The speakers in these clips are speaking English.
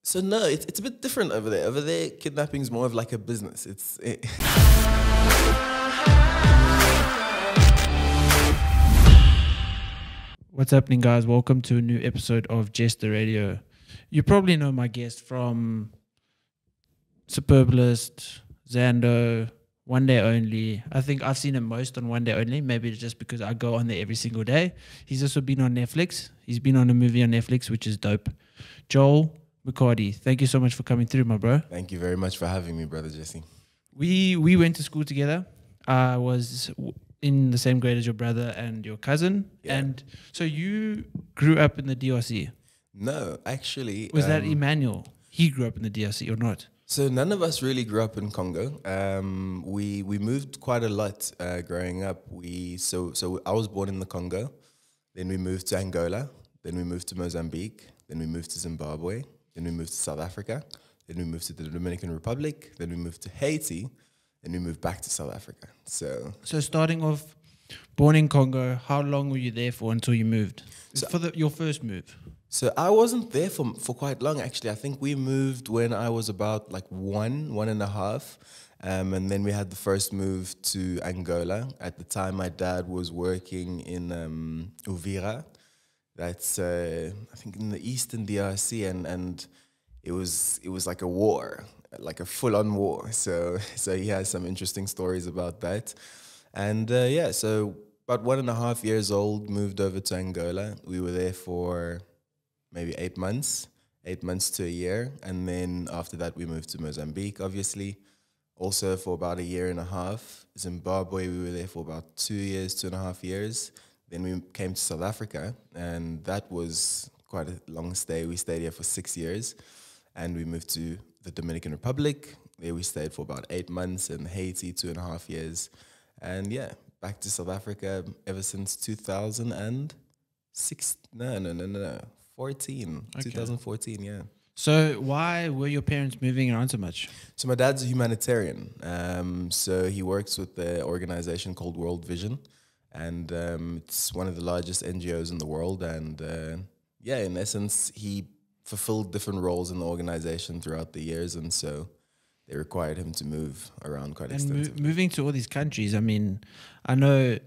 So no, it's a bit different over there. Over there, kidnapping is more of like a business. What's happening, guys? Welcome to a new episode of Jester Radio. You probably know my guest from Superbalist, Zando, One Day Only. I think I've seen him most on One Day Only, maybe just because I go on there every single day. He's also been on Netflix. He's been on a movie on Netflix, which is dope. Joel McCarty, thank you so much for coming through, my bro. Thank you very much for having me, brother Jesse. We went to school together. I was in the same grade as your brother and your cousin. Yeah. And so you grew up in the DRC. No, actually. Was that Emmanuel? He grew up in the DRC or not? So none of us really grew up in Congo. We moved quite a lot growing up. So I was born in the Congo. Then we moved to Angola. Then we moved to Mozambique. Then we moved to Zimbabwe. Then we moved to South Africa. Then we moved to the Dominican Republic. Then we moved to Haiti. And we moved back to South Africa. So starting off, born in Congo, how long were you there for until you moved? Your first move? So I wasn't there for quite long, actually. I think we moved when I was about like one and a half. And then we had the first move to Angola. At the time, my dad was working in Uvira. That's, I think, in the eastern DRC. And it was like a war, like a full-on war. So he has some interesting stories about that. And so about 1.5 years old, moved over to Angola. We were there for maybe 8 months to a year. And then after that, we moved to Mozambique, obviously. Also for about 1.5 years. Zimbabwe, we were there for about 2 years, 2.5 years. Then we came to South Africa, and that was quite a long stay. We stayed here for 6 years. And we moved to the Dominican Republic. There we stayed for about 8 months, and Haiti 2.5 years. And yeah, back to South Africa ever since 2006. No. 14. Okay. 2014, yeah. So why were your parents moving around so much? So my dad's a humanitarian. So he works with the organization called World Vision. And it's one of the largest NGOs in the world. And in essence, he fulfilled different roles in the organization throughout the years, and so they required him to move around quite extensively. Moving to all these countries, I mean, I know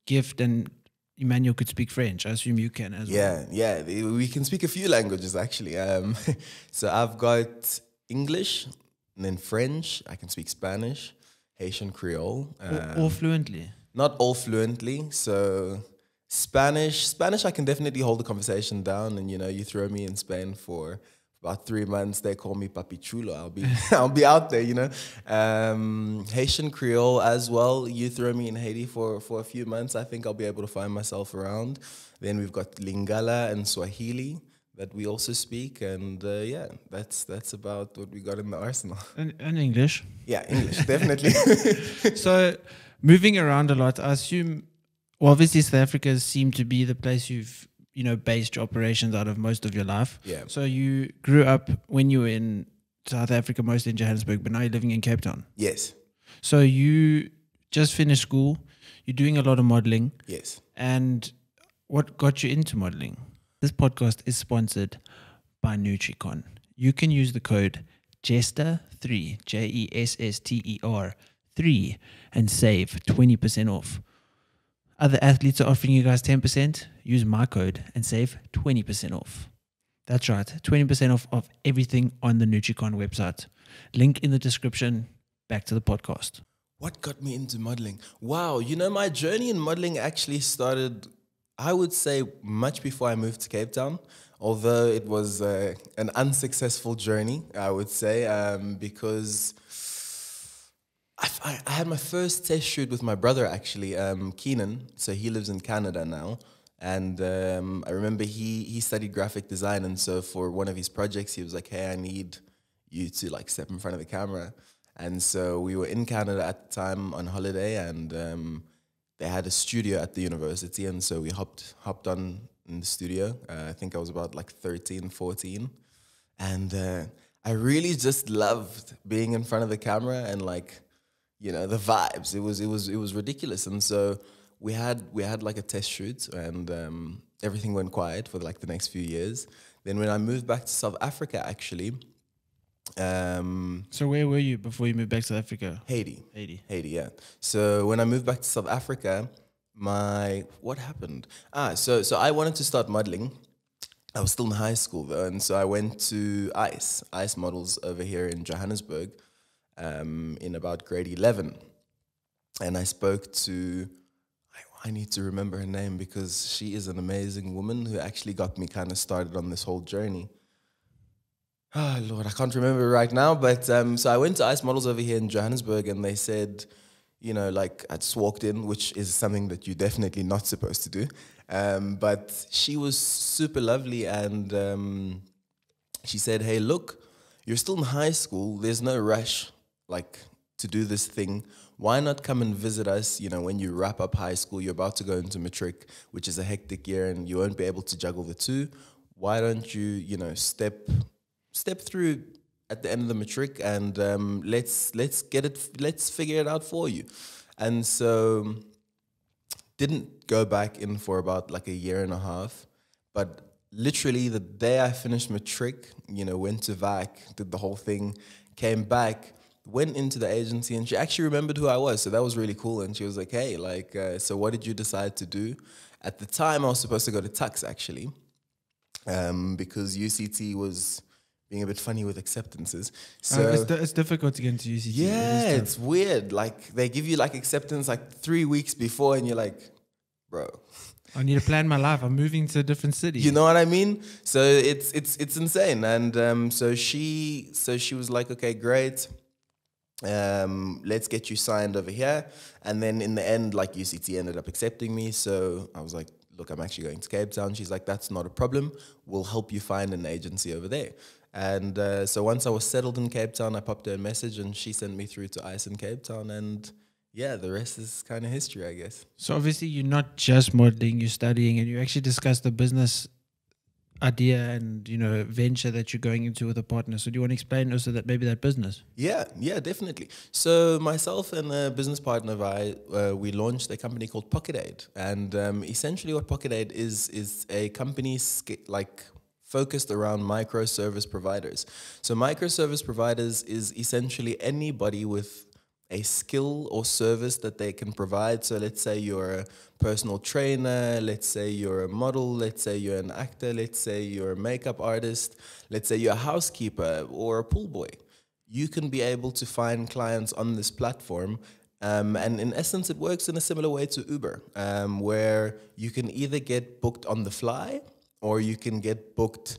Gift and Emmanuel could speak French. I assume you can as well. Yeah, we can speak a few languages, actually. So I've got English, and then French. I can speak Spanish, Haitian Creole. All fluently? Not all fluently, so Spanish, I can definitely hold the conversation down, and you throw me in Spain for about 3 months, they call me Papi Chulo. I'll be out there, Haitian Creole as well. You throw me in Haiti for a few months, I think I'll be able to find myself around. Then we've got Lingala and Swahili that we also speak, and that's about what we got in the arsenal. And English? Yeah, English, definitely. So moving around a lot, I assume. Well, obviously, South Africa seemed to be the place you've, based your operations out of most of your life. Yeah. So you grew up when you were in South Africa, mostly in Johannesburg, but now you're living in Cape Town. Yes. So you just finished school. You're doing a lot of modeling. Yes. And what got you into modeling? This podcast is sponsored by Nutricon. You can use the code JESTER3, JESSTER 3, and save 20% off. Other athletes are offering you guys 10%. Use my code and save 20% off. That's right, 20% off of everything on the Nutricon website. Link in the description. Back to the podcast. What got me into modeling? Wow, my journey in modeling actually started, I would say, much before I moved to Cape Town. Although it was an unsuccessful journey, I would say, because I had my first test shoot with my brother, actually, Keenan. So he lives in Canada now. And I remember he studied graphic design. And so for one of his projects, he was like, hey, I need you to step in front of the camera. And so we were in Canada at the time on holiday, and they had a studio at the university. And so we hopped on in the studio. I think I was about 13, 14. And I really just loved being in front of the camera and the vibes. It was ridiculous. And so we had a test shoot, and everything went quiet for the next few years. Then when I moved back to South Africa, actually, So where were you before you moved back to South Africa? Haiti. Haiti. Haiti, yeah. So when I moved back to South Africa, what happened? So I wanted to start modeling. I was still in high school though, and so I went to Ice Models over here in Johannesburg, in about grade 11, and I spoke to. I need to remember her name because she is an amazing woman who actually got me kind of started on this whole journey. Oh Lord, I can't remember right now, but so I went to Ice Models over here in Johannesburg, and they said, you know, like I just walked in, which is something that you're definitely not supposed to do. But she was super lovely, and she said, "Hey, look, you're still in high school. There's no rush, like, to do this thing. Why not come and visit us? You know, when you wrap up high school, you're about to go into matric, which is a hectic year, and you won't be able to juggle the two. Why don't you, you know, step through at the end of the matric, and let's figure it out for you." And so didn't go back in for about like a year and a half, but literally the day I finished matric, you know, went to VAC, did the whole thing, came back, went into the agency, and she actually remembered who I was. So that was really cool. And she was like, "Hey, like, so what did you decide to do?" At the time, I was supposed to go to Tux actually, because UCT was being a bit funny with acceptances. So it's difficult to get into UCT. yeah, it's weird. Like they give you like acceptance like 3 weeks before, and you're like, bro, I need to plan my life. I'm moving to a different city. you know what I mean? So it's insane. And so she was like, "Okay, great. Let's get you signed over here." And then in the end, like UCT ended up accepting me. So I was like, "Look, I'm actually going to Cape Town." She's like, "That's not a problem. We'll help you find an agency over there." And so once I was settled in Cape Town, I popped her a message, and she sent me through to ICE in Cape Town. And yeah, the rest is kind of history, I guess. So obviously you're not just modeling, you're studying, and you actually discussed the business idea and, you know, venture that you're going into with a partner. So do you want to explain also that maybe that business? Yeah, definitely. So myself and a business partner of I, we launched a company called Pocket Aid, and essentially what Pocket Aid is a company like focused around microservice providers. So microservice providers is essentially anybody with a skill or service that they can provide. So let's say you're a personal trainer, let's say you're a model, let's say you're an actor, let's say you're a makeup artist, let's say you're a housekeeper or a pool boy. You can be able to find clients on this platform. And in essence, it works in a similar way to Uber, where you can either get booked on the fly or you can get booked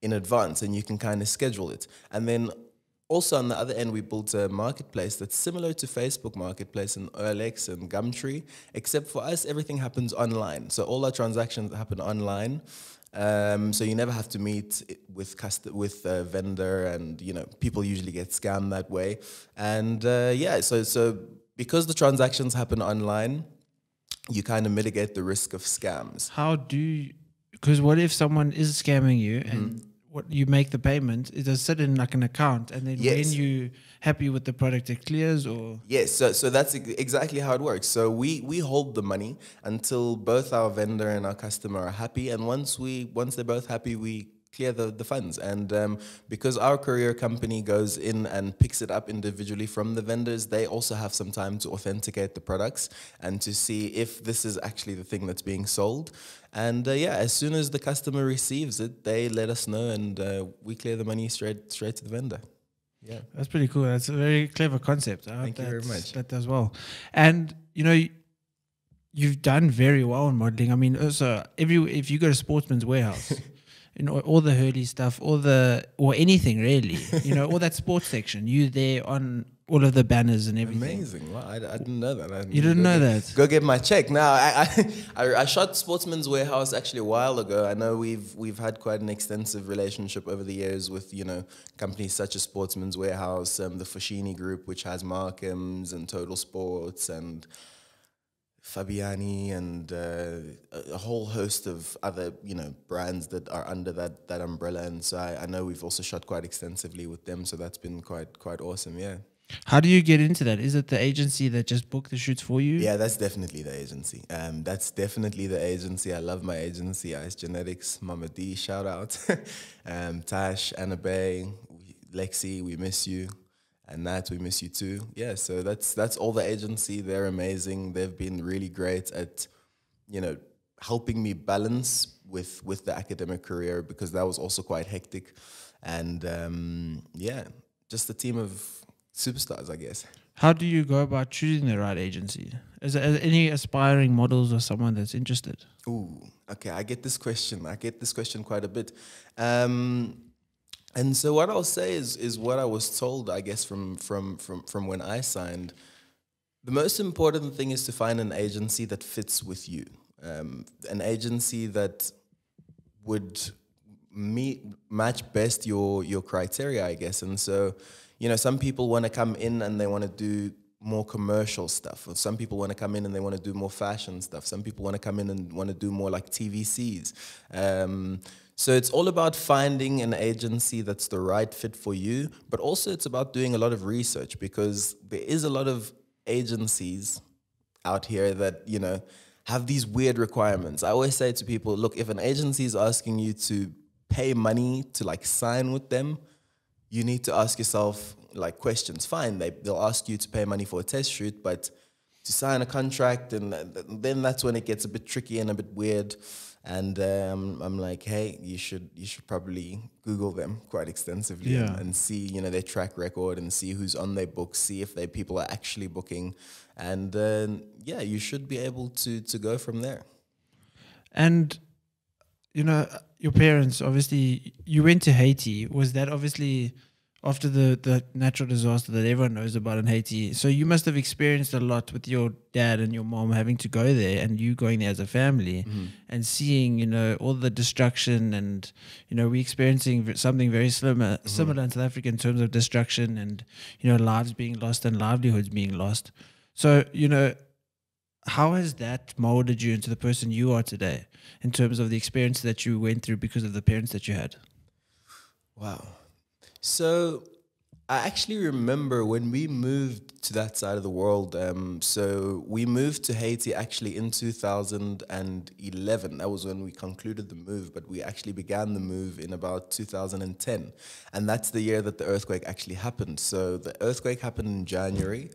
in advance, and you can kind of schedule it. And then also on the other end, we built a marketplace that's similar to Facebook Marketplace and OLX and Gumtree, except for us, everything happens online. So all our transactions happen online. So you never have to meet with a vendor, and you know people usually get scammed that way. And so because the transactions happen online, you kind of mitigate the risk of scams. How do you, because what if someone is scamming you and what you make the payment, it does sit in like an account, and then when you happy with the product, it clears, or? Yes, so that's exactly how it works. So we hold the money until both our vendor and our customer are happy, and once they're both happy, we clear the funds. And because our courier company goes in and picks it up individually from the vendors, they also have some time to authenticate the products and to see if this is actually the thing that's being sold. And as soon as the customer receives it, they let us know, and we clear the money straight to the vendor. Yeah, That's pretty cool. That's a very clever concept. Thank you very much. That does well. And, you know, you've done very well in modeling. I mean, also, if you go to Sportsman's warehouse, you know, all the Hurley stuff, or anything really, you know, all that sports section, you there on all of the banners and everything. Amazing. Wow, I didn't know that. You didn't know that? Go get my check. Now, I shot Sportsman's Warehouse actually a while ago. I know we've had quite an extensive relationship over the years with, you know, companies such as Sportsman's Warehouse, the Foschini Group, which has Markham's and Total Sports and Fabiani and a whole host of other, you know, brands that are under that umbrella. And so I know we've also shot quite extensively with them. So that's been quite awesome. Yeah. How do you get into that? Is it the agency that just book the shoots for you? Yeah, that's definitely the agency. That's definitely the agency. I love my agency, Ice Genetics, Mama D, shout out. Tash, Annabe, Lexi, we miss you. And Nat, we miss you too. Yeah, so that's all the agency. They're amazing. They've been really great at, helping me balance with the academic career, because that was also quite hectic. And yeah, just a team of superstars, I guess. How do you go about choosing the right agency? Is there any aspiring models or someone that's interested? Ooh, okay. I get this question. I get this question quite a bit. And so what I'll say is what I was told, I guess, from when I signed. The most important thing is to find an agency that fits with you, an agency that would match best your criteria, I guess. And so, some people want to come in and they want to do more commercial stuff, or some people want to come in and they want to do more fashion stuff. Some people want to come in and want to do more like TVCs. So it's all about finding an agency that's the right fit for you, but also it's about doing a lot of research, because there is a lot of agencies out here that, have these weird requirements. I always say to people, look, if an agency is asking you to pay money to like sign with them, you need to ask yourself like questions. Fine, they'll ask you to pay money for a test shoot, but to sign a contract, and then that's when it gets a bit tricky and a bit weird. And I'm like, hey, you should probably Google them quite extensively, and see, their track record, and see who's on their books, see if people are actually booking, and yeah, you should be able to go from there. And your parents, obviously, you went to Haiti. Was that obviously after the natural disaster that everyone knows about in Haiti? So you must have experienced a lot with your dad and your mom having to go there, and you going there as a family, and seeing, all the destruction, and, we experiencing something very similar in South Africa in terms of destruction, and, lives being lost and livelihoods being lost. So, how has that molded you into the person you are today, in terms of the experience that you went through because of the parents that you had? Wow. So I actually remember when we moved to that side of the world. So we moved to Haiti actually in 2011. That was when we concluded the move, but we actually began the move in about 2010. And that's the year that the earthquake actually happened. So the earthquake happened in January.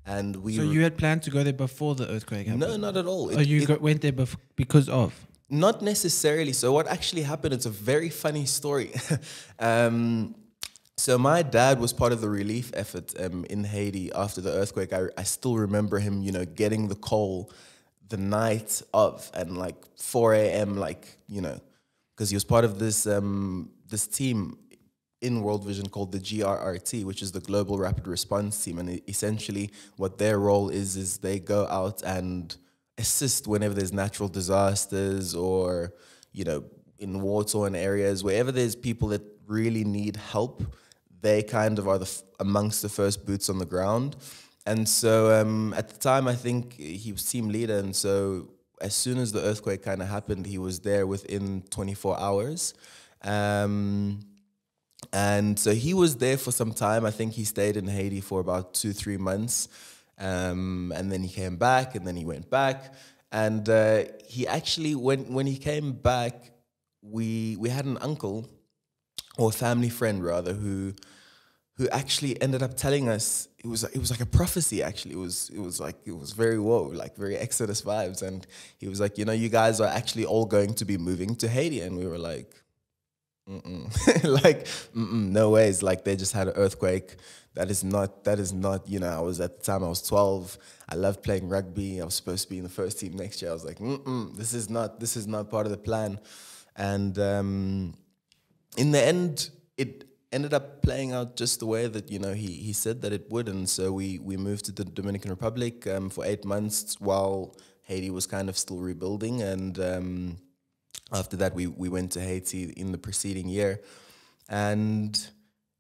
And So you had planned to go there before the earthquake happened? No, not at all. Went there because of? Not necessarily. So what actually happened, it's a very funny story. So my dad was part of the relief effort in Haiti after the earthquake. I still remember him, getting the call the night of, and like 4 a.m., because he was part of this team in World Vision called the GRRT, which is the Global Rapid Response Team. And essentially what their role is they go out and assist whenever there's natural disasters, or, in war-torn areas, wherever there's people that really need help. They kind of are amongst the first boots on the ground. And so at the time, I think he was team leader. And so as soon as the earthquake kind of happened, he was there within 24 hours. And so he was there for some time. I think he stayed in Haiti for about 2-3 months. And then he came back, and then he went back. And he actually, when he came back, we had an uncle, or a family friend rather, who actually ended up telling us, it was like a prophecy. Actually, it was very like very Exodus vibes, and he was like, you guys are actually all going to be moving to Haiti. And we were like, no ways. Like, they just had an earthquake. That is not, I was, at the time I was 12. I loved playing rugby. I was supposed to be in the first team next year. I was like, this is not part of the plan. And in the end, it ended up playing out just the way that, he said that it would. And so we moved to the Dominican Republic for 8 months while Haiti was kind of still rebuilding. And after that, we went to Haiti in the preceding year. And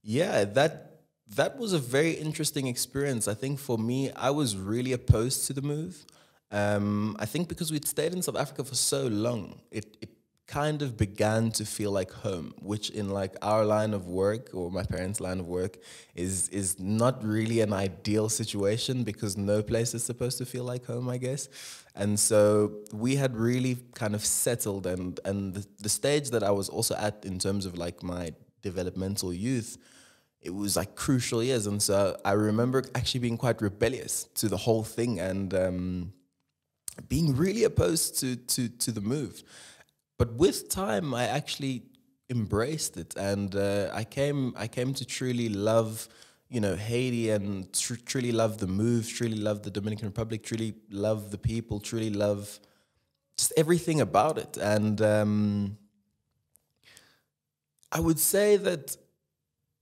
yeah, that was a very interesting experience. I think for me, I was really opposed to the move. I think because we'd stayed in South Africa for so long, it kind of began to feel like home, which in like our line of work or my parents' line of work is not really an ideal situation because no place is supposed to feel like home, I guess. And so we had really kind of settled, and the stage that I was also at in terms of like my developmental youth, it was like crucial years. And so I remember actually being quite rebellious to the whole thing and being really opposed to the move. But with time, I actually embraced it, and I came to truly love, Haiti, and truly love the move, truly love the Dominican Republic, truly love the people, truly love just everything about it. And I would say that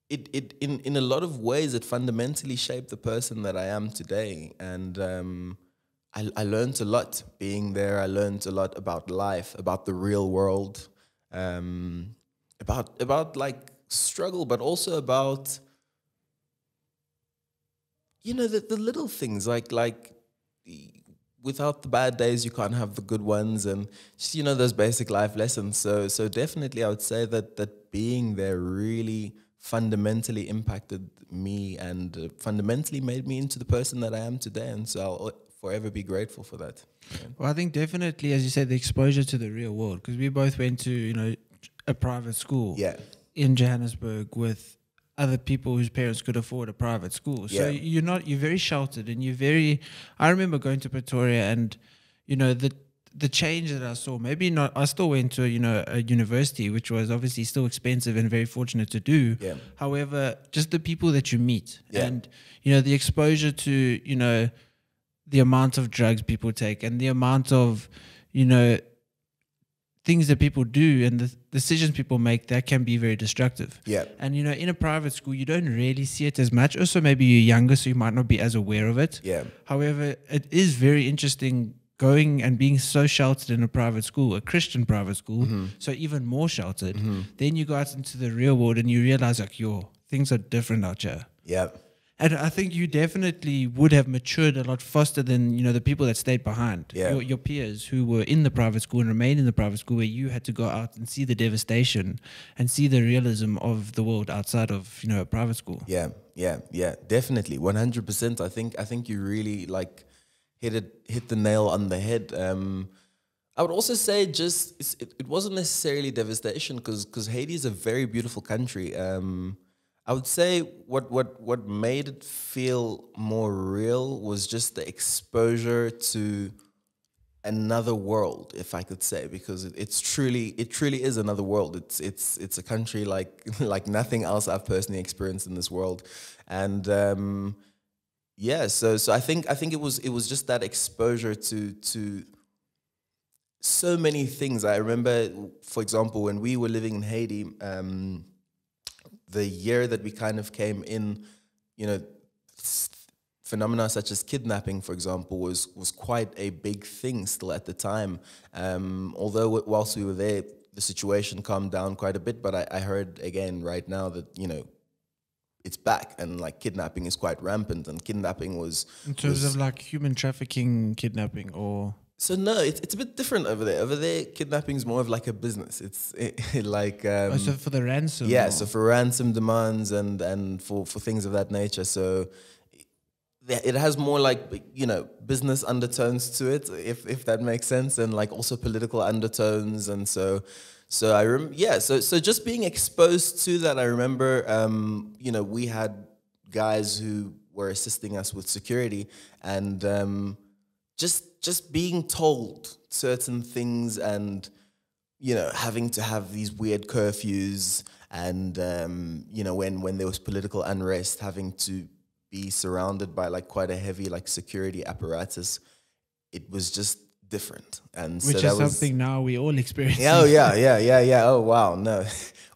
it in a lot of ways it fundamentally shaped the person that I am today, and I learned a lot being there. I learned a lot about life, about the real world, about like struggle, but also about the little things like without the bad days you can't have the good ones, and just those basic life lessons. So definitely I would say that being there really fundamentally impacted me and fundamentally made me into the person that I am today, and so I'll forever be grateful for that. Yeah. Well, I think definitely, as you said, the exposure to the real world, because we both went to, a private school in Johannesburg with other people whose parents could afford a private school. So you're very sheltered, and I remember going to Pretoria, and, the change that I saw, maybe not, I still went to, a university, which was obviously still expensive and very fortunate to do. Yeah. However, just the people that you meet and, the exposure to, the amount of drugs people take and the amount of, things that people do and the decisions people make, that can be very destructive. Yeah. And, in a private school, you don't really see it as much. Also, maybe you're younger, so you might not be as aware of it. Yeah. However, it is very interesting going and being so sheltered in a private school, a Christian private school, so even more sheltered. Then you go out into the real world and you realize, like, things are different out here. Yeah. And I think you definitely would have matured a lot faster than, the people that stayed behind. Yeah. Your peers who were in the private school and remained in the private school, where you had to go out and see the devastation and see the realism of the world outside of, a private school. Yeah, definitely, 100%. I think you really like hit the nail on the head. I would also say it wasn't necessarily devastation because Haiti is a very beautiful country. I would say what made it feel more real was just the exposure to another world, if I could say, because it truly is another world. It's a country like nothing else I've personally experienced in this world, and so I think it was just that exposure to so many things. I remember, for example, when we were living in Haiti, the year that we kind of came in, phenomena such as kidnapping, for example, was quite a big thing still at the time. Although whilst we were there, the situation calmed down quite a bit. But I heard again right now that it's back, and like kidnapping is quite rampant, and kidnapping was in terms of like human trafficking, kidnapping, or. So no, it's a bit different over there. Over there, kidnapping is more of like a business. It's like so for the ransom. Yeah, or? So for ransom demands and for things of that nature. So it has more like business undertones to it, if that makes sense, and like also political undertones. And so so just being exposed to that, I remember we had guys who were assisting us with security, and just being told certain things, and having to have these weird curfews, and when there was political unrest, having to be surrounded by like quite a heavy like security apparatus, it was just different. And which so is something now we all experience. Oh yeah. Oh wow, no,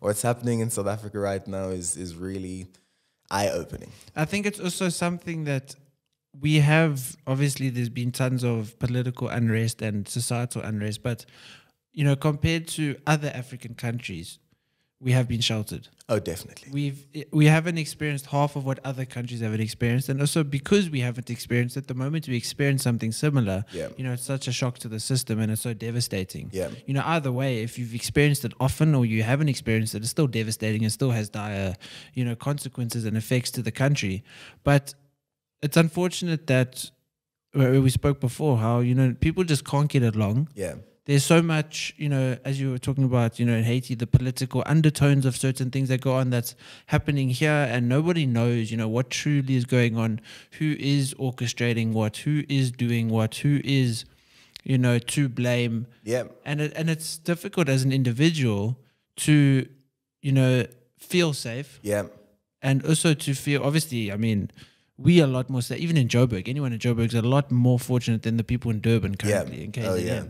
what's happening in South Africa right now is really eye-opening. I think it's also something that we have, obviously there's been tons of political unrest and societal unrest, but compared to other African countries, we have been sheltered. Oh, definitely. We haven't experienced half of what other countries haven't experienced, and also because we haven't experienced it, the moment we experience something similar, Yeah. it's such a shock to the system, and it's so devastating. Yeah. Either way, if you've experienced it often or you haven't experienced it, it's still devastating. It still has dire, consequences and effects to the country. But it's unfortunate that we spoke before how people just can't get along. Yeah. There's so much, as you were talking about, in Haiti, the political undertones of certain things that go on that's happening here, and nobody knows, what truly is going on, who is orchestrating what, who is doing what, who is, to blame. Yeah. And it's difficult as an individual to, feel safe. Yeah. And also to feel, obviously, we are a lot more safe. Even in Joburg, anyone in Joburg is a lot more fortunate than the people in Durban currently, in KZN. Oh, yeah.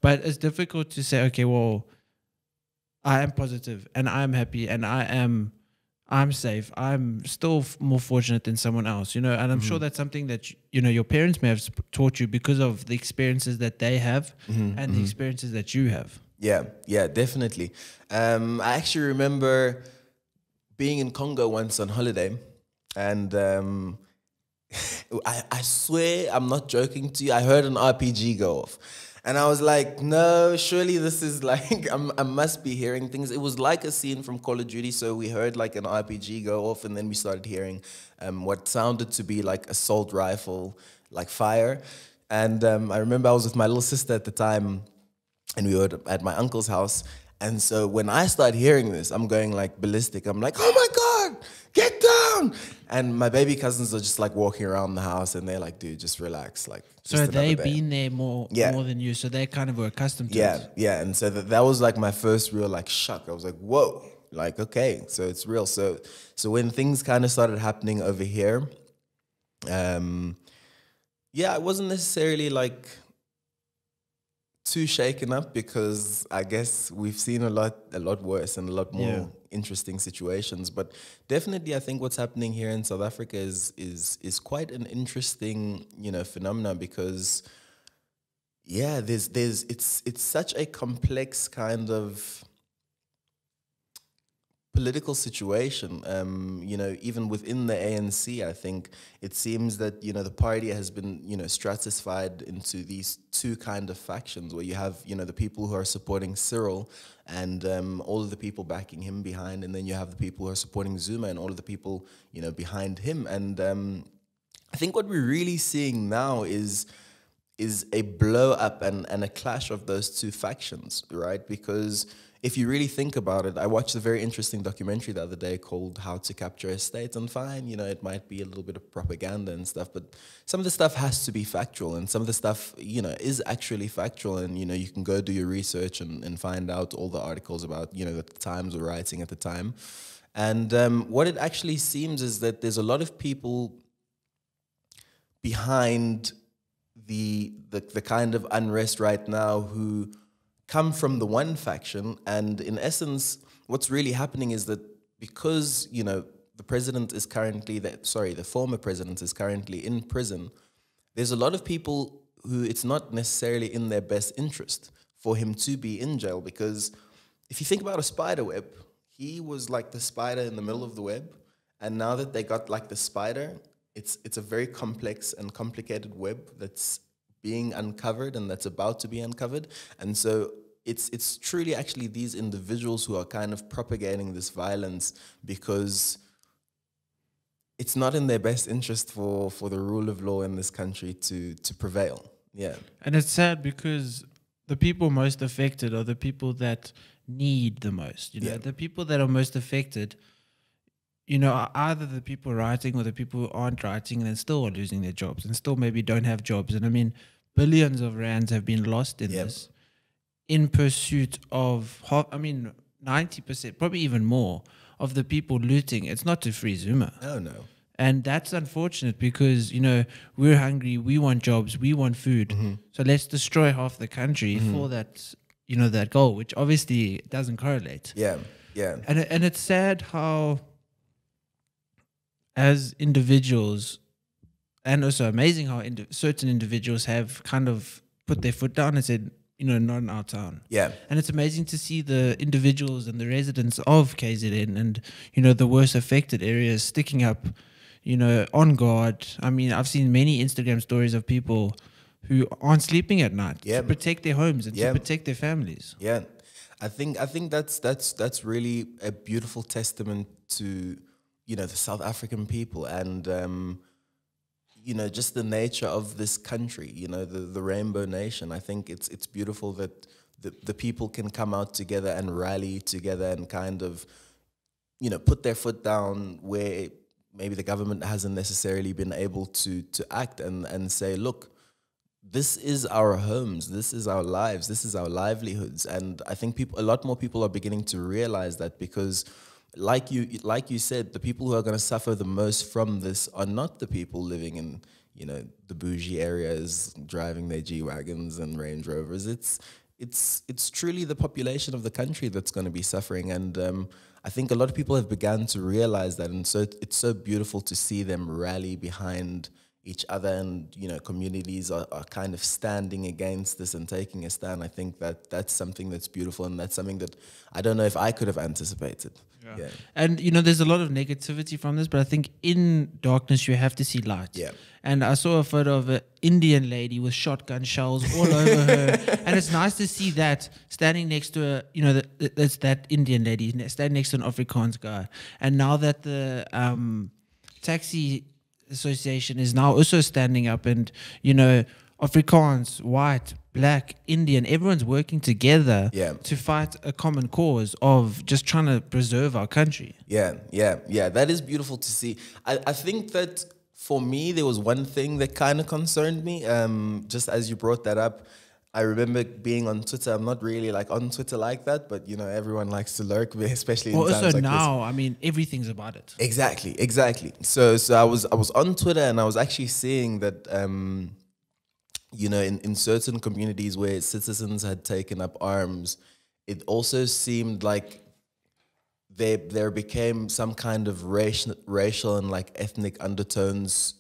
But it's difficult to say, okay, well, I am positive and I'm happy and I'm safe. I'm still more fortunate than someone else, and I'm sure that's something that, your parents may have taught you because of the experiences that they have and the experiences that you have. Yeah, definitely. I actually remember being in Congo once on holiday, and I swear I'm not joking to you, I heard an RPG go off. And I was like, no, surely this is like, I must be hearing things. It was like a scene from Call of Duty. So we heard like an RPG go off, and then we started hearing what sounded to be like assault rifle, like fire. And I remember I was with my little sister at the time, and we were at my uncle's house. And so when I start hearing this, I'm going like ballistic. I'm like, oh my God, get down. And my baby cousins are just like walking around the house, and they're like, dude, just relax. Like, so they've been there more than you. So they kind of were accustomed to it. Yeah. And so that was like my first real like shock. I was like, whoa, like, okay, so it's real. So when things kind of started happening over here, I wasn't necessarily like too shaken up, because I guess we've seen a lot worse and a lot more interesting situations. But definitely, I think what's happening here in South Africa is quite an interesting, phenomenon, because it's such a complex kind of political situation. Even within the ANC, I think it seems that the party has been stratified into these two kind of factions, where you have the people who are supporting Cyril and all of the people backing him behind, and then you have the people who are supporting Zuma and all of the people behind him. And I think what we're really seeing now is a blow up and a clash of those two factions, right? Because if you really think about it, I watched a very interesting documentary the other day called How to Capture a State. And fine, it might be a little bit of propaganda and stuff, but some of the stuff has to be factual, and some of the stuff, is actually factual. And, you can go do your research and find out all the articles about, that the Times were writing at the time. And what it actually seems is that there's a lot of people behind the kind of unrest right now who come from the one faction. And in essence, what's really happening is that because, the president is currently, the former president is currently in prison, there's a lot of people who it's not necessarily in their best interest for him to be in jail. Because if you think about a spider web, he was like the spider in the middle of the web. And now that they got like the spider, it's a very complex and complicated web that's being uncovered and that's about to be uncovered. And so it's truly actually these individuals who are kind of propagating this violence, because it's not in their best interest for the rule of law in this country to prevail. Yeah. And it's sad, because the people most affected are the people that need the most. The people that are most affected, are either the people writing or the people who aren't writing and still are losing their jobs and still maybe don't have jobs. And billions of rands have been lost in this, in pursuit of 90%, probably even more, of the people looting. It's not to free Zuma. Oh, no. And that's unfortunate, because, we're hungry, we want jobs, we want food. So let's destroy half the country for that, that goal, which obviously doesn't correlate. Yeah. And it's sad how, as individuals, and also amazing how certain individuals have kind of put their foot down and said, not in our town. Yeah. And it's amazing to see the individuals and the residents of KZN and, the worst affected areas sticking up, on guard. I mean, I've seen many Instagram stories of people who aren't sleeping at night to protect their homes and to protect their families. Yeah. I think that's really a beautiful testament to, the South African people and, just the nature of this country, the Rainbow Nation. I think it's beautiful that the people can come out together and rally together and kind of, put their foot down where maybe the government hasn't necessarily been able to act and say, look, this is our homes, this is our lives, this is our livelihoods. And I think a lot more people are beginning to realize that because like you said, the people who are going to suffer the most from this are not the people living in, the bougie areas, driving their G-Wagons and Range Rovers. It's truly the population of the country that's going to be suffering. And I think a lot of people have begun to realize that. And so it's so beautiful to see them rally behind each other and, communities are kind of standing against this and taking a stand. I think that's something that's beautiful and that's something that I don't know if I could have anticipated. Yeah. And, there's a lot of negativity from this, but I think in darkness you have to see light. Yeah. And I saw a photo of an Indian lady with shotgun shells all over her. And it's nice to see that standing next to that's that Indian lady standing next to an Afrikaans guy. And now that the taxi association is now also standing up and, Afrikaans, white, black, Indian, everyone's working together to fight a common cause of just trying to preserve our country. Yeah. That is beautiful to see. I think that for me, there was one thing that kind of concerned me. Just as you brought that up, I remember being on Twitter. I'm not really on Twitter like that, but everyone likes to lurk, especially in times like this. Also now, I mean, everything's about it. Exactly. So I was on Twitter and I was actually seeing that in certain communities where citizens had taken up arms, it also seemed like there became some kind of racial and ethnic undertones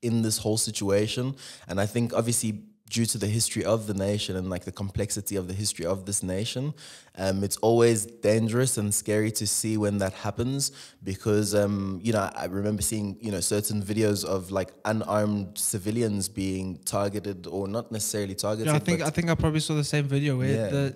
in this whole situation. And I think obviously due to the history of the nation and the complexity of the history of this nation, it's always dangerous and scary to see when that happens because, I remember seeing, certain videos of unarmed civilians being targeted or not necessarily targeted. Yeah, I think I probably saw the same video where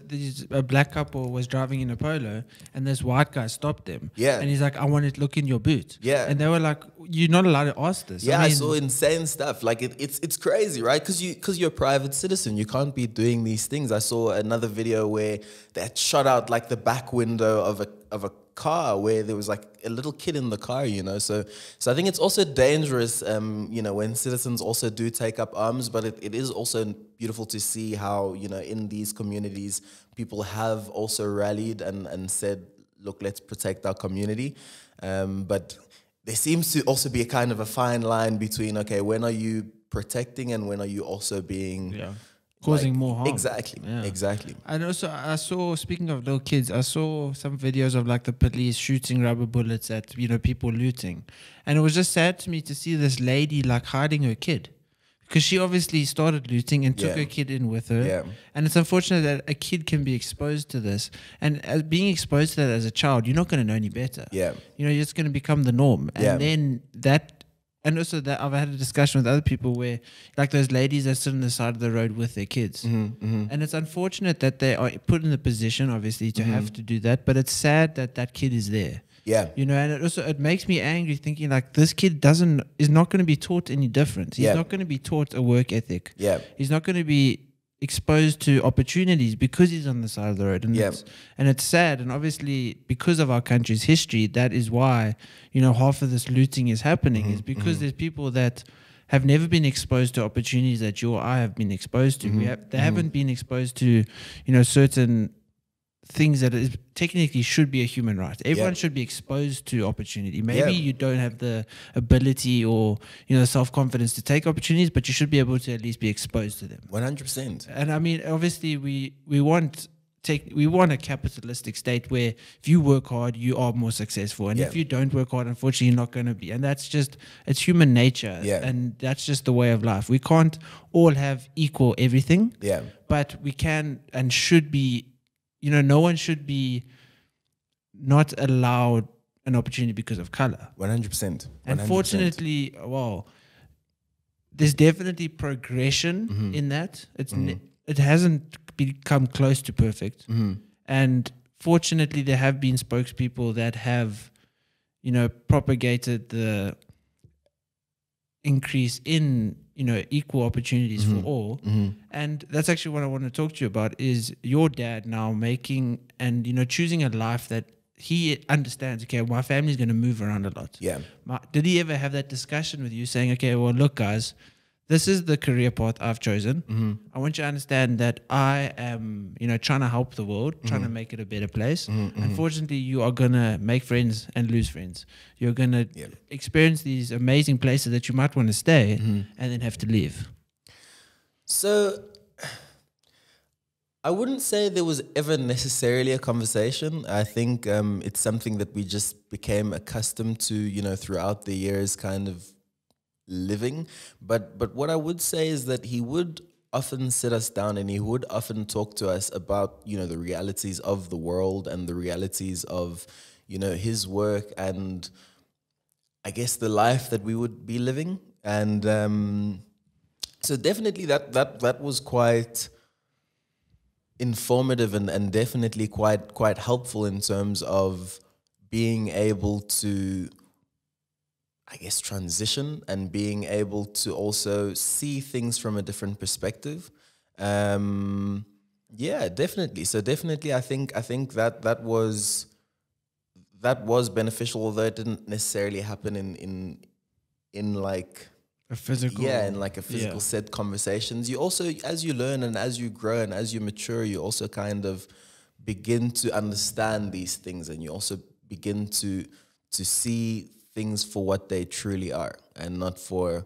a black couple was driving in a Polo and this white guy stopped them. Yeah. And he's like, I want to look in your boot. Yeah. And they were like, you're not allowed to ask this. Yeah, I saw insane stuff. It's crazy, right? Because you're a private citizen. You can't be doing these things. I saw another video where they had shot out the back window of a car where there was a little kid in the car, So I think it's also dangerous, when citizens also do take up arms, but it is also beautiful to see how, in these communities, people have also rallied and said, look, let's protect our community. But there seems to also be a kind of a fine line between, okay, when are you protecting and when are you also being... causing more harm. Exactly. And also, I saw, speaking of little kids, I saw some videos of the police shooting rubber bullets at, people looting. And it was just sad to me to see this lady hiding her kid. Because she obviously started looting and took her kid in with her. Yeah. And it's unfortunate that a kid can be exposed to this. And as being exposed to that as a child, you're not going to know any better. Yeah. You're just going to become the norm. And then that... And also that I've had a discussion with other people where those ladies that sit on the side of the road with their kids. And it's unfortunate that they are put in the position, obviously, to have to do that. But it's sad that that kid is there. Yeah. And it makes me angry thinking this kid is not going to be taught any different. He's not going to be taught a work ethic. Yeah. He's not going to be exposed to opportunities because he's on the side of the road. And it's sad. And obviously, because of our country's history, that is why, half of this looting is happening is because there's people that have never been exposed to opportunities that you or I have been exposed to. They haven't been exposed to, certain things that technically should be a human right. Everyone should be exposed to opportunity. Maybe you don't have the ability or self-confidence to take opportunities, but you should be able to at least be exposed to them. 100%. And I mean, obviously, we want we want a capitalistic state where if you work hard, you are more successful, and Yeah. if you don't work hard, unfortunately, you're not going to be. And that's just, it's human nature, Yeah. and that's just the way of life. We can't all have equal everything, Yeah. but we can and should be. No one should be not allowed an opportunity because of color. 100%. Unfortunately, well, there's definitely progression in that. It hasn't become close to perfect, and fortunately, there have been spokespeople that have, propagated the increase in equal opportunities for all. And that's actually what I want to talk to you about, is your dad now making and choosing a life that he understands. Okay, my family's going to move around a lot. Yeah. Did he ever have that discussion with you, saying, okay, well, look, guys, this is the career path I've chosen. I want you to understand that I am, trying to help the world, trying to make it a better place. Unfortunately, you are going to make friends and lose friends. You're going to experience these amazing places that you might want to stay and then have to leave. So I wouldn't say there was ever necessarily a conversation. I think it's something that we just became accustomed to, throughout the years, kind of living. But what I would say is that he would often sit us down and he would often talk to us about, the realities of the world and the realities of, his work and I guess the life that we would be living. And so definitely that was quite informative and definitely quite helpful in terms of being able to, I guess, transition and being able to also see things from a different perspective. Yeah, definitely. So definitely, I think that was beneficial, although it didn't necessarily happen in like A physical. yeah, in like a physical set conversations. You also, as you learn and as you grow and as you mature, you also kind of begin to understand these things, and you also begin to see things for what they truly are and not for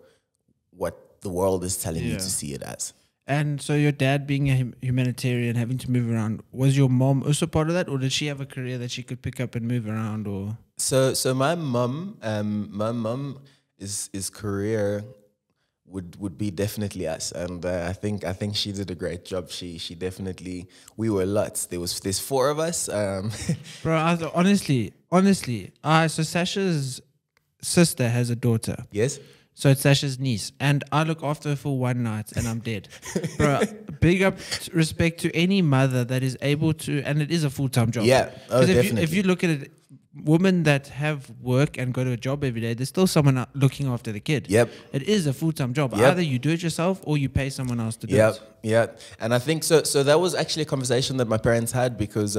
what the world is telling you to see it as. And so your dad being a humanitarian, having to move around, was your mom also part of that, or did she have a career that she could pick up and move around? Or So my mum, his career would be definitely us, and I think she did a great job. She definitely, we were lots. There's four of us. bro, honestly, so Sasha's sister has a daughter. Yes. So it's Sasha's niece, and I look after her for one night, and I'm dead. Bro, big up respect to any mother that is able to, and it is a full-time job. Yeah, 'Cause definitely. if you look at it, women that have work and go to a job every day, there's still someone looking after the kid. Yep. It is a full-time job. Yep. Either you do it yourself or you pay someone else to do Yeah, it. yeah. And I think so that was actually a conversation that my parents had, because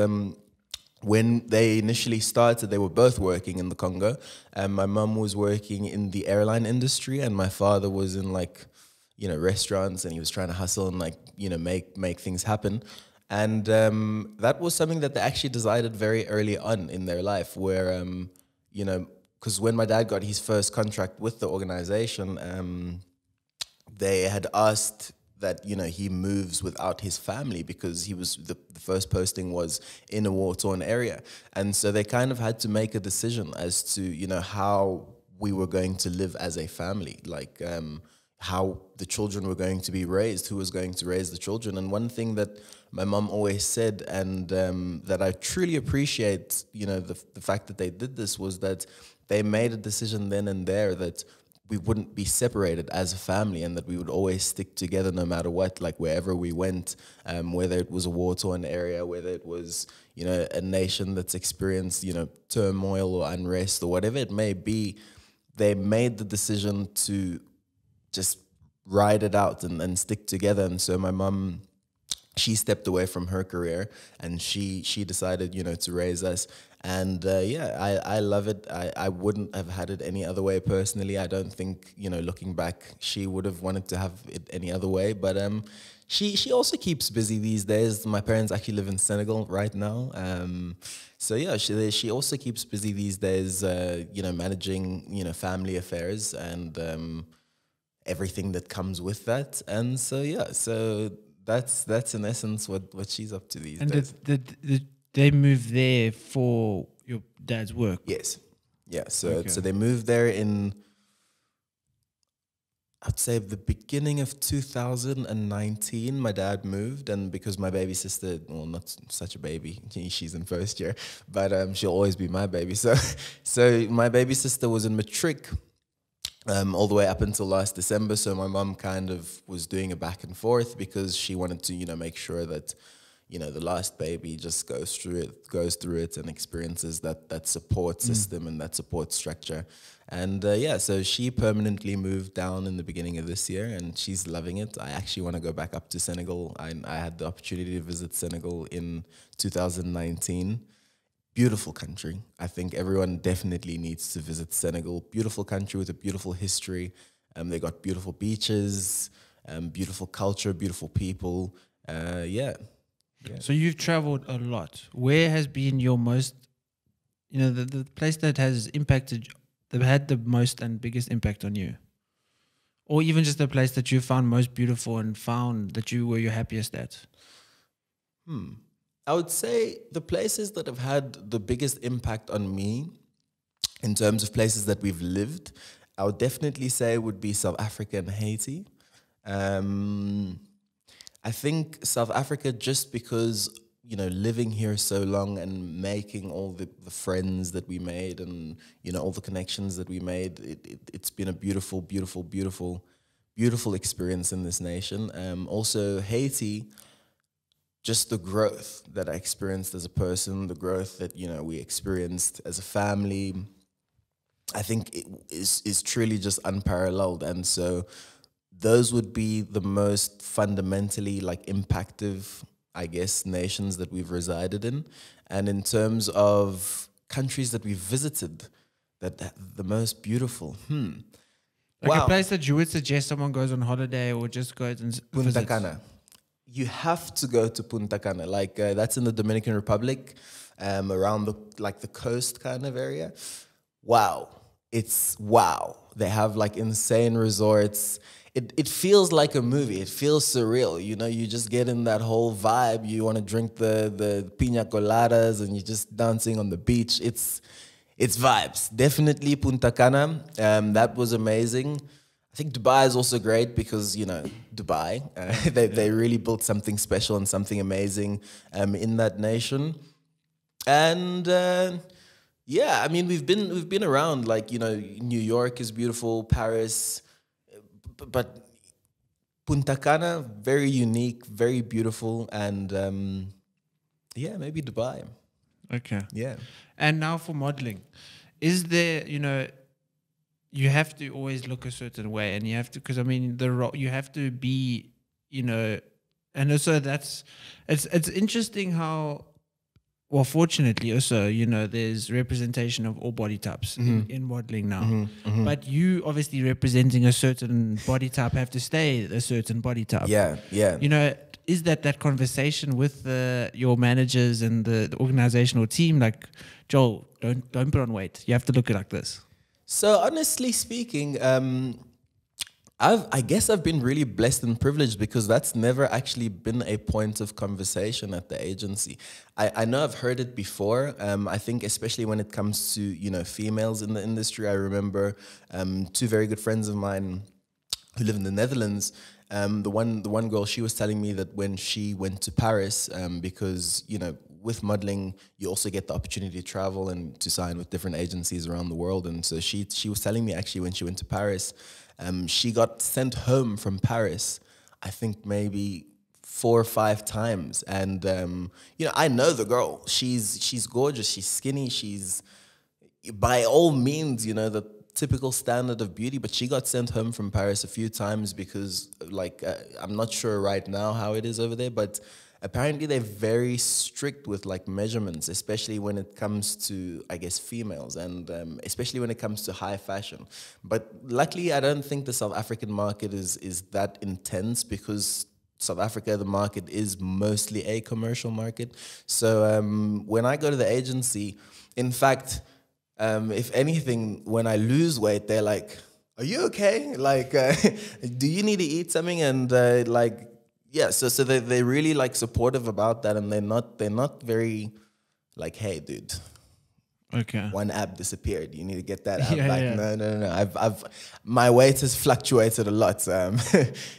when they initially started, they were both working in the Congo. My mum was working in the airline industry, and my father was in restaurants, and he was trying to hustle and make things happen. And that was something that they actually decided very early on in their life, where because when my dad got his first contract with the organization, they had asked that he moves without his family, because he was the first posting was in a war-torn area, and so they kind of had to make a decision as to how we were going to live as a family, like how the children were going to be raised, who was going to raise the children. And one thing that my mom always said, and that I truly appreciate, the fact that they did this, was that they made a decision then and there that we wouldn't be separated as a family, and that we would always stick together no matter what, like wherever we went, whether it was a war-torn area, whether it was, a nation that's experienced, turmoil or unrest or whatever it may be. They made the decision to just ride it out and stick together. And so my mum, she stepped away from her career, and she decided, to raise us. And I love it. I wouldn't have had it any other way personally. I don't think, looking back, she would have wanted to have it any other way. But she also keeps busy these days. My parents actually live in Senegal right now. So yeah, she also keeps busy these days, managing, family affairs and everything that comes with that. And so yeah, so that's in essence what she's up to these And days. they moved there for your dad's work. Yes. Yeah. So Okay. so they moved there in, I'd say, the beginning of 2019. My dad moved, and because my baby sister, well, not such a baby, she's in first year, but she'll always be my baby. So so my baby sister was in matric all the way up until last December. So my mum kind of was doing a back and forth because she wanted to, make sure that, the last baby just goes through it and experiences that support system and that support structure. And yeah, so she permanently moved down in the beginning of this year, and she's loving it. I actually want to go back up to Senegal. I had the opportunity to visit Senegal in 2019. Beautiful country. I think everyone definitely needs to visit Senegal. Beautiful country with a beautiful history. They got beautiful beaches, beautiful culture, beautiful people. Yeah. So you've traveled a lot. Where has been your most, the place that has had the most and biggest impact on you? Or even just the place that you found most beautiful and found that you were your happiest at? I would say the places that have had the biggest impact on me in terms of places that we've lived, I would definitely say would be South Africa and Haiti. I think South Africa, just because, living here so long and making all the friends that we made and, all the connections that we made, it's been a beautiful, beautiful, beautiful, beautiful experience in this nation. Also, Haiti, just the growth that I experienced as a person, the growth that, we experienced as a family, I think it is truly just unparalleled. And so those would be the most fundamentally impactive, I guess, nations that we've resided in. And in terms of countries that we've visited, that the most beautiful, A place that you would suggest someone goes on holiday or just goes and Punta visits? Cana. You have to go to Punta Cana. That's in the Dominican Republic, around the coast kind of area. Wow. It's wow. They have insane resorts. It feels like a movie. It feels surreal. You just get in that whole vibe. You want to drink the piña coladas and you're just dancing on the beach. It's vibes. Definitely Punta Cana. That was amazing. I think Dubai is also great because, Dubai, they really built something special and something amazing in that nation. And yeah, I mean, we've been around, New York is beautiful, Paris, but Punta Cana, very unique, very beautiful, and yeah, maybe Dubai. Okay. Yeah. And now for modeling, is there, you have to always look a certain way, and you have to, because I mean, you have to be, and also it's interesting how, well, fortunately also, there's representation of all body types in modeling now. But you obviously representing a certain body type have to stay a certain body type. Yeah, yeah. Is that conversation with your managers and the organizational team, like, Joel, don't put on weight. You have to look like this. So honestly speaking, I guess I've been really blessed and privileged because that's never actually been a point of conversation at the agency. I know I've heard it before. I think especially when it comes to, females in the industry. I remember two very good friends of mine who live in the Netherlands. The one girl, she was telling me that when she went to Paris, because, with modeling, you also get the opportunity to travel and to sign with different agencies around the world. And so she was telling me actually when she went to Paris, she got sent home from Paris, I think maybe 4 or 5 times. And, I know the girl. She's gorgeous. She's skinny. She's, by all means, the typical standard of beauty. But she got sent home from Paris a few times because, I'm not sure right now how it is over there, but apparently they're very strict with measurements, especially when it comes to, I guess, females, and especially when it comes to high fashion. But luckily, I don't think the South African market is that intense because South Africa, the market is mostly a commercial market. So when I go to the agency, in fact, if anything, when I lose weight, they're like, "Are you okay? Do you need to eat something?" And yeah, so they really like supportive about that, and they're not very like, hey, dude, Okay. one app disappeared. You need to get that app Yeah, back. yeah. No. I've my weight has fluctuated a lot.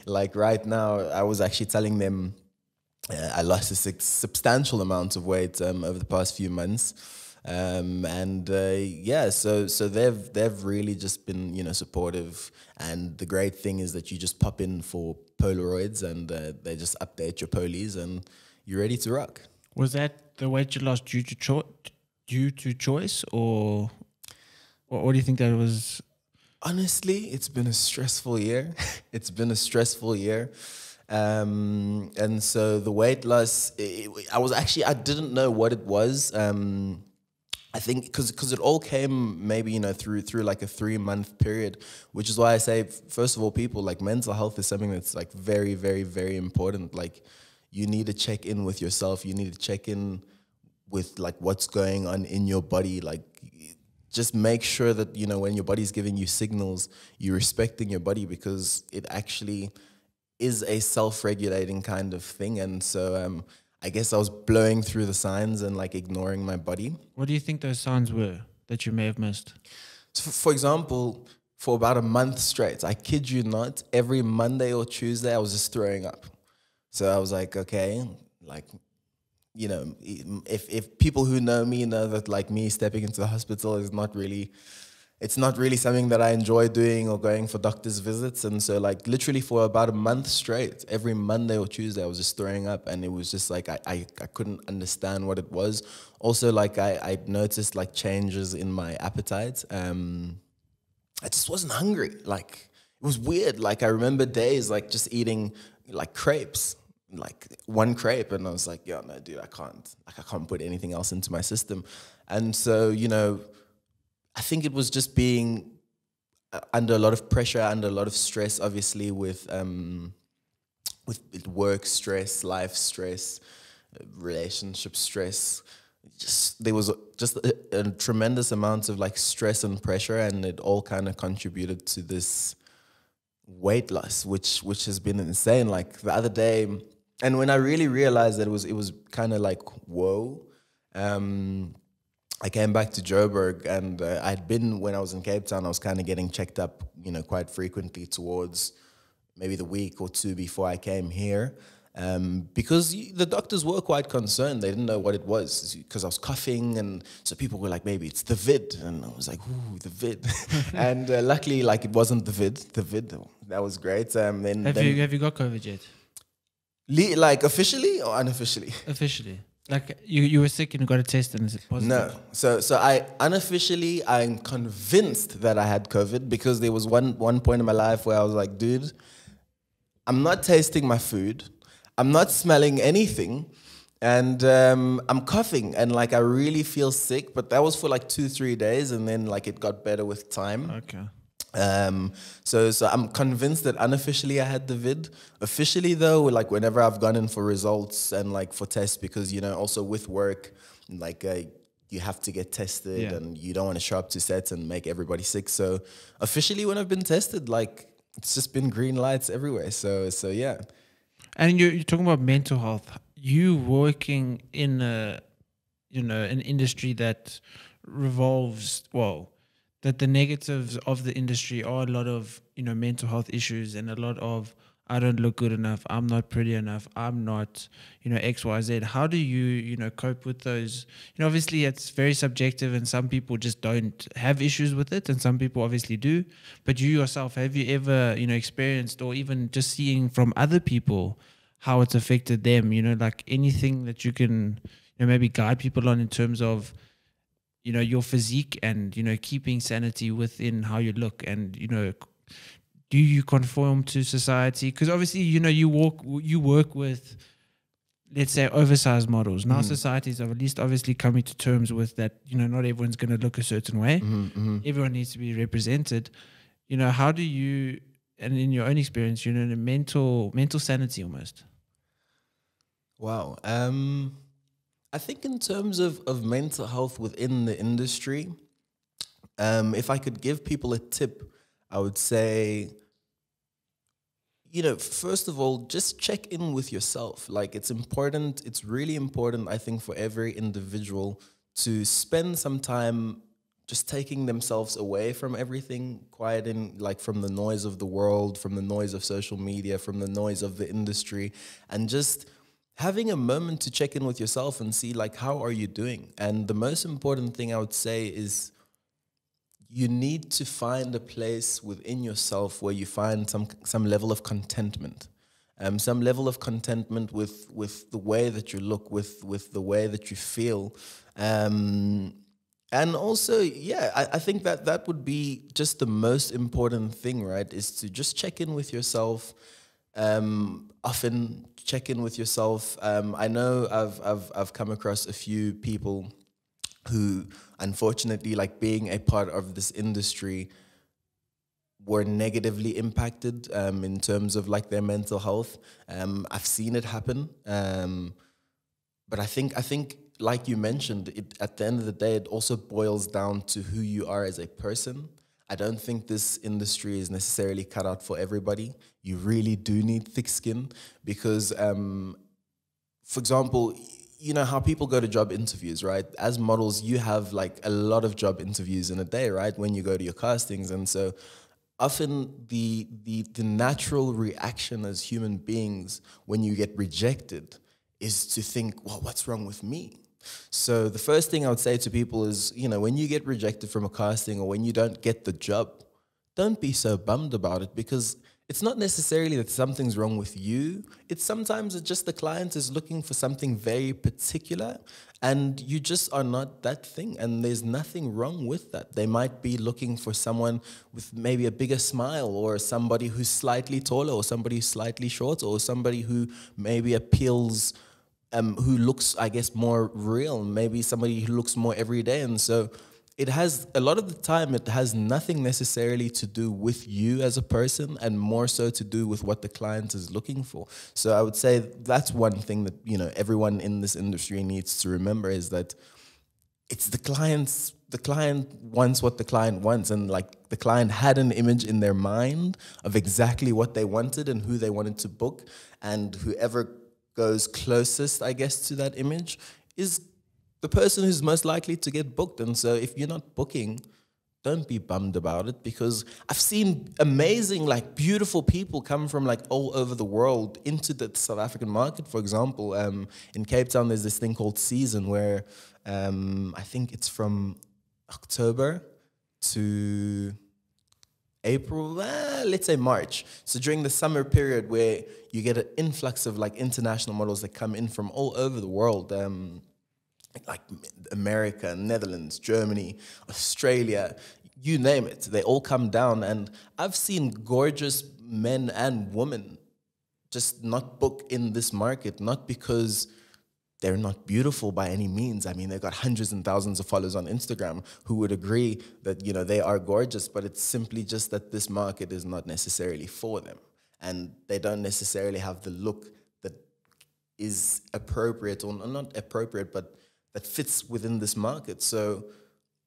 Like right now, I was actually telling them I lost a substantial amount of weight over the past few months. And yeah, so they've really just been, supportive. And the great thing is that you just pop in for Polaroids, and they just update your polies, and you're ready to rock. Was that the weight you lost due to choice, or what do you think that was? Honestly, it's been a stressful year. It's been a stressful year. And so the weight loss, I didn't know what it was. I think because it all came maybe, through like a 3-month period, which is why I say, first of all, people, like, mental health is something that's like very, very, very important. Like, you need to check in with yourself. You need to check in with like what's going on in your body. Like, just make sure that, when your body's giving you signals, you're respecting your body, because it actually is a self-regulating kind of thing. And so I guess I was blowing through the signs and like ignoring my body. What do you think those signs were that you may have missed? So for example, for about a month straight, I kid you not, every Monday or Tuesday I was just throwing up. So I was like, okay, like, if people who know me know that, like, me stepping into the hospital is not really, it's not really something that I enjoy doing, or going for doctor's visits. And so, like, literally for about a month straight, every Monday or Tuesday, I was just throwing up, and it was just like, I couldn't understand what it was. Also, like, I noticed like changes in my appetite. I just wasn't hungry. Like, it was weird. Like, I remember days like just eating like crepes, like one crepe, and I was like, yeah, no, dude, I can't put anything else into my system. And so, I think it was just being under a lot of pressure, under a lot of stress, obviously with work stress, life stress, relationship stress. There was just a tremendous amount of like stress and pressure, and it all kind of contributed to this weight loss, which has been insane. Like the other day, and when I really realized that it was kind of like, whoa. I came back to Joburg, and I'd been, when I was in Cape Town, I was kind of getting checked up, quite frequently towards maybe the week or two before I came here. Because the doctors were quite concerned. They didn't know what it was, because I was coughing, and so people were like, maybe it's the vid. And I was like, ooh, the vid. And luckily, like, it wasn't the vid. The vid, that was great. Have you got COVID yet? Like, officially or unofficially? Officially. Like, you were sick and you got a test and is it positive? No. So I'm convinced that I had COVID, because there was one point in my life where I was like, dude, I'm not tasting my food, I'm not smelling anything, and I'm coughing, and like I really feel sick. But that was for like 2-3 days, and then like it got better with time. Okay. So I'm convinced that unofficially I had the vid. Officially though, like whenever I've gone in for results and like for tests, because also with work, like you have to get tested, and you don't want to show up to sets and make everybody sick. So officially, when I've been tested, like, it's just been green lights everywhere. So yeah. And you're talking about mental health. You working in an industry that revolves, that the negatives of the industry are a lot of, mental health issues, and a lot of, I don't look good enough, I'm not pretty enough, I'm not, X, Y, Z. How do you, cope with those? Obviously it's very subjective, and some people just don't have issues with it, and some people obviously do. But you yourself, have you ever, experienced, or even just seeing from other people how it's affected them, like anything that you can, maybe guide people on in terms of, your physique, and, keeping sanity within how you look, and, do you conform to society? Because obviously, you work with, let's say, oversized models. Now societies are at least obviously coming to terms with that, not everyone's going to look a certain way. Everyone needs to be represented. How do you, and in your own experience, the mental sanity almost? Wow. I think in terms of mental health within the industry, if I could give people a tip, I would say, first of all, just check in with yourself. Like, it's important, it's really important, I think, for every individual to spend some time just taking themselves away from everything, quieting, like, from the noise of the world, from the noise of social media, from the noise of the industry, and just having a moment to check in with yourself and see, like, how are you doing? And the most important thing I would say is you need to find a place within yourself where you find some level of contentment, some level of contentment with the way that you look, with the way that you feel, and also, yeah, I think that would be just the most important thing, right? Is to just check in with yourself. Often check in with yourself. I know I've come across a few people who, unfortunately, like, being a part of this industry, were negatively impacted in terms of, like, their mental health. I've seen it happen, but I think, like you mentioned, at the end of the day, it also boils down to who you are as a person. I don't think this industry is necessarily cut out for everybody. You really do need thick skin because, for example, you know how people go to job interviews, right? As models, you have, like, a lot of job interviews in a day, right? When you go to your castings. And so often the natural reaction as human beings when you get rejected is to think, well, what's wrong with me? So the first thing I would say to people is, when you get rejected from a casting or when you don't get the job, don't be so bummed about it, because it's not necessarily that something's wrong with you. It's sometimes just the client is looking for something very particular and you just are not that thing. And there's nothing wrong with that. They might be looking for someone with maybe a bigger smile, or somebody who's slightly taller, or somebody who's slightly shorter, or somebody who maybe appeals, who looks, I guess, more real, maybe somebody who looks more everyday. And so it has, a lot of the time, it has nothing necessarily to do with you as a person, and more so to do with what the client is looking for. So I would say that's one thing that, everyone in this industry needs to remember, is that it's the client wants what the client wants. And, like, the client had an image in their mind of exactly what they wanted and who they wanted to book. And whoever goes closest, I guess, to that image is the person who's most likely to get booked. And so if you're not booking, don't be bummed about it, because I've seen amazing, like, beautiful people come from, like, all over the world into the South African market. For example, in Cape Town, there's this thing called Season, where I think it's from October to April, let's say March. So during the summer period, where you get an influx of, like, international models that come in from all over the world, like America, Netherlands, Germany, Australia, you name it. They all come down, and I've seen gorgeous men and women just not book in this market, not because they're not beautiful by any means. I mean, they've got hundreds and thousands of followers on Instagram who would agree that, they are gorgeous, but it's simply just that this market is not necessarily for them. And they don't necessarily have the look that is appropriate, or not appropriate, but that fits within this market. So,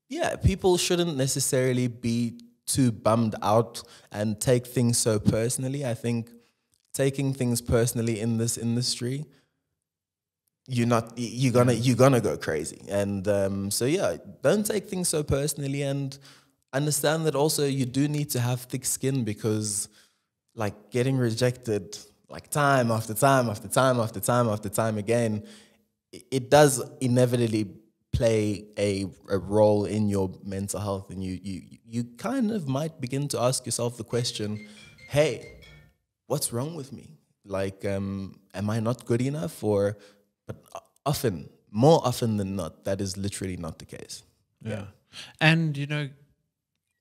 yeah, people shouldn't necessarily be too bummed out and take things so personally. I think taking things personally in this industry, you're gonna go crazy. And so, yeah, don't take things so personally, and understand that also you do need to have thick skin, because, like, getting rejected, like, time after time after time after time after time again, it does inevitably play a role in your mental health. And you kind of might begin to ask yourself the question, hey, what's wrong with me? Like, am I not good enough? But more often than not, that is literally not the case. Yeah. And,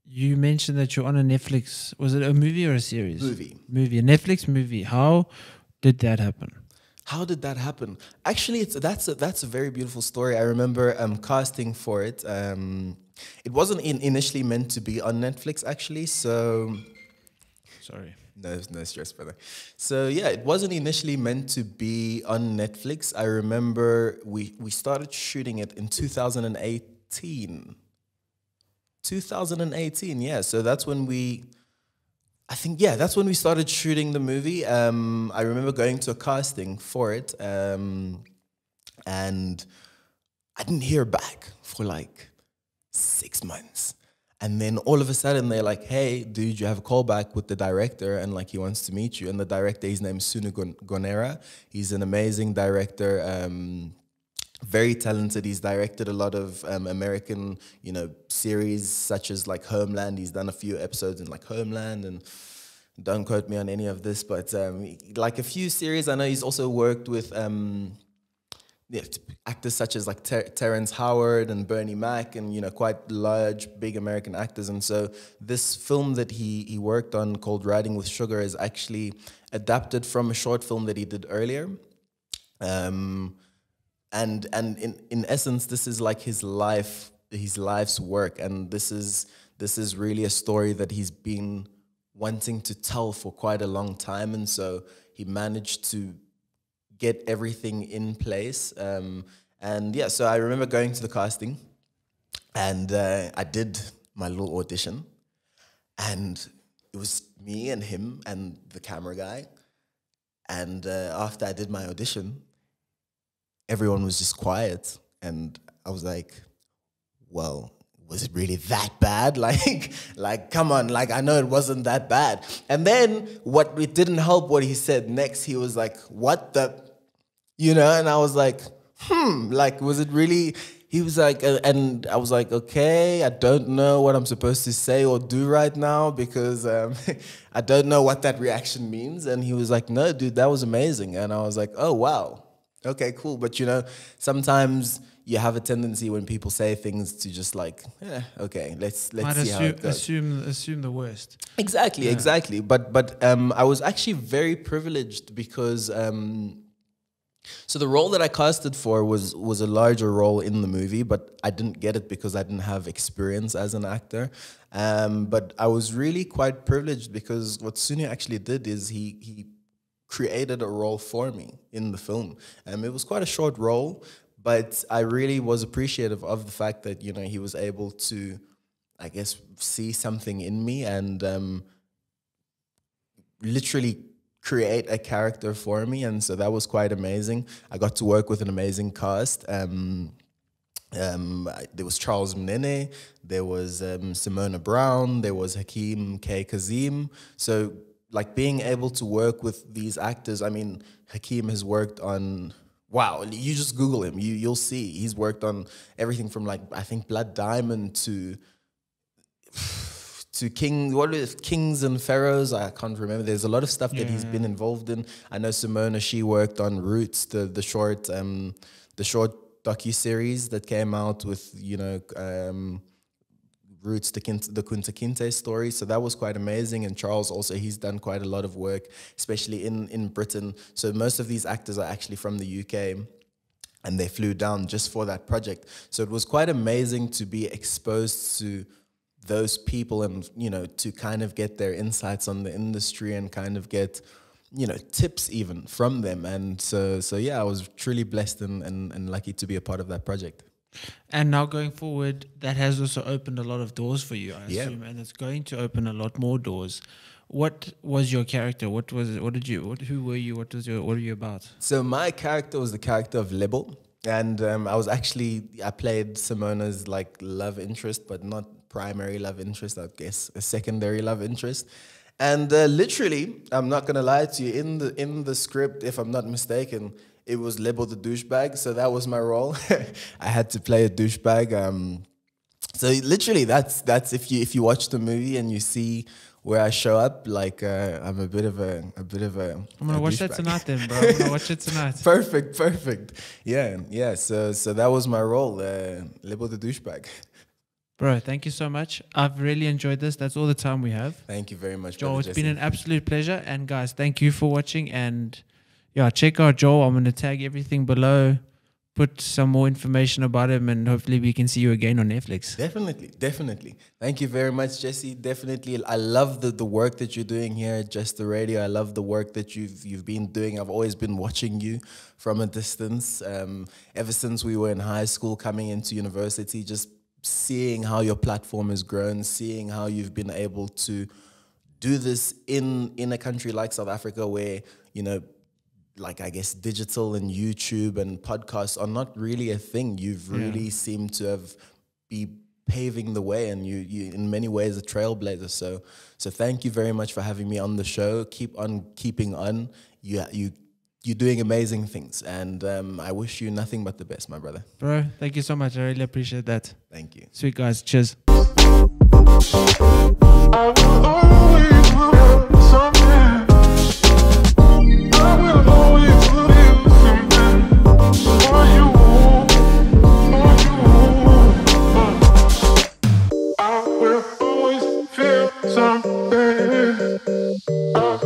you mentioned that you're on a Netflix, was it a movie or a series? Movie, a Netflix movie. How did that happen? How did that happen? Actually, that's a very beautiful story. I remember casting for it. It wasn't initially meant to be on Netflix, actually. So, sorry. No stress, brother. So, yeah, it wasn't initially meant to be on Netflix. I remember we started shooting it in 2018. 2018, yeah. So that's when I think, yeah, that's when we started shooting the movie. I remember going to a casting for it, and I didn't hear back for like 6 months. And then all of a sudden they're like, hey, dude, you have a call back with the director and like he wants to meet you. And the director, his name is Sunu Gonera. He's an amazing director, very talented. He's directed a lot of American, series such as like Homeland. He's done a few episodes in like Homeland, and don't quote me on any of this, but like a few series. I know he's also worked with actors such as like Terrence Howard and Bernie Mac, and quite large, big American actors. And so this film that he worked on called Riding with Sugar is actually adapted from a short film that he did earlier. And in essence, this is like his life's work, and this is really a story that he's been wanting to tell for quite a long time, and so he managed to get everything in place. And yeah, so I remember going to the casting, and I did my little audition, and it was me and him and the camera guy. And after I did my audition, everyone was just quiet, and I was like, well, was it really that bad? Like, come on, like, I know it wasn't that bad. And then it didn't help what he said next. He was like, what the, and I was like, like, was it really? He was like, and I was like, okay, I don't know what I'm supposed to say or do right now because I don't know what that reaction means. And he was like, no, dude, that was amazing. And I was like, oh, wow. Okay, cool. But, sometimes you have a tendency when people say things to just like, okay, let's see how it goes. Assume the worst. Exactly. But I was actually very privileged because so the role that I casted for was a larger role in the movie, but I didn't get it because I didn't have experience as an actor. But I was really quite privileged because what Sunu actually did is he created a role for me in the film. It was quite a short role, but I really was appreciative of the fact that, he was able to, I guess, see something in me and literally create a character for me. And so that was quite amazing. I got to work with an amazing cast. There was Charles Mnene, there was Simona Brown, there was Hakeem K. Kazim. So like being able to work with these actors, I mean, Hakeem has worked on, wow, you just Google him, you'll see. He's worked on everything from like, I think Blood Diamond to Kings and Pharaohs, I can't remember. There's a lot of stuff that he's been involved in. I know Simona, she worked on Roots, the short docu-series that came out with, Roots, the Kunta Kinte story. So that was quite amazing. And Charles also, he's done quite a lot of work, especially in Britain. So most of these actors are actually from the UK. And they flew down just for that project. So it was quite amazing to be exposed to those people and, to kind of get their insights on the industry and kind of get, tips even from them. And so yeah, I was truly blessed and lucky to be a part of that project. And now going forward, that has also opened a lot of doors for you, I assume, and it's going to open a lot more doors. What was your character? Who were you? What are you about? So my character was the character of Lebo. And I played Simona's like love interest, but not primary love interest, I guess a secondary love interest. And literally, I'm not gonna lie to you, in the script, if I'm not mistaken, it was Lebo the douchebag. So that was my role. I had to play a douchebag. So literally, that's if you watch the movie and you see where I show up, like I'm a bit of a. I'm gonna watch that tonight, then, bro. I'm gonna watch it tonight. Perfect. Yeah. So that was my role, Lebo the douchebag. Bro, thank you so much. I've really enjoyed this. That's all the time we have. Thank you very much, Joel. Brother It's Jesse. been an absolute pleasure. And guys, thank you for watching. And yeah, check out Joel. I'm gonna tag everything below. Put some more information about him, and hopefully we can see you again on Netflix. Definitely. Thank you very much, Jesse. Definitely. I love the work that you're doing here at Just the Radio. I love the work that you've been doing. I've always been watching you from a distance. Ever since we were in high school, coming into university, just seeing how your platform has grown, seeing how you've been able to do this in a country like South Africa where, you know, like I guess digital and YouTube and podcasts are not really a thing. You've really seemed to have be paving the way, and you in many ways a trailblazer. So thank you very much for having me on the show. Keep on keeping on. You're doing amazing things, and I wish you nothing but the best, my brother. Bro, thank you so much. I really appreciate that. Thank you. Sweet guys. Cheers.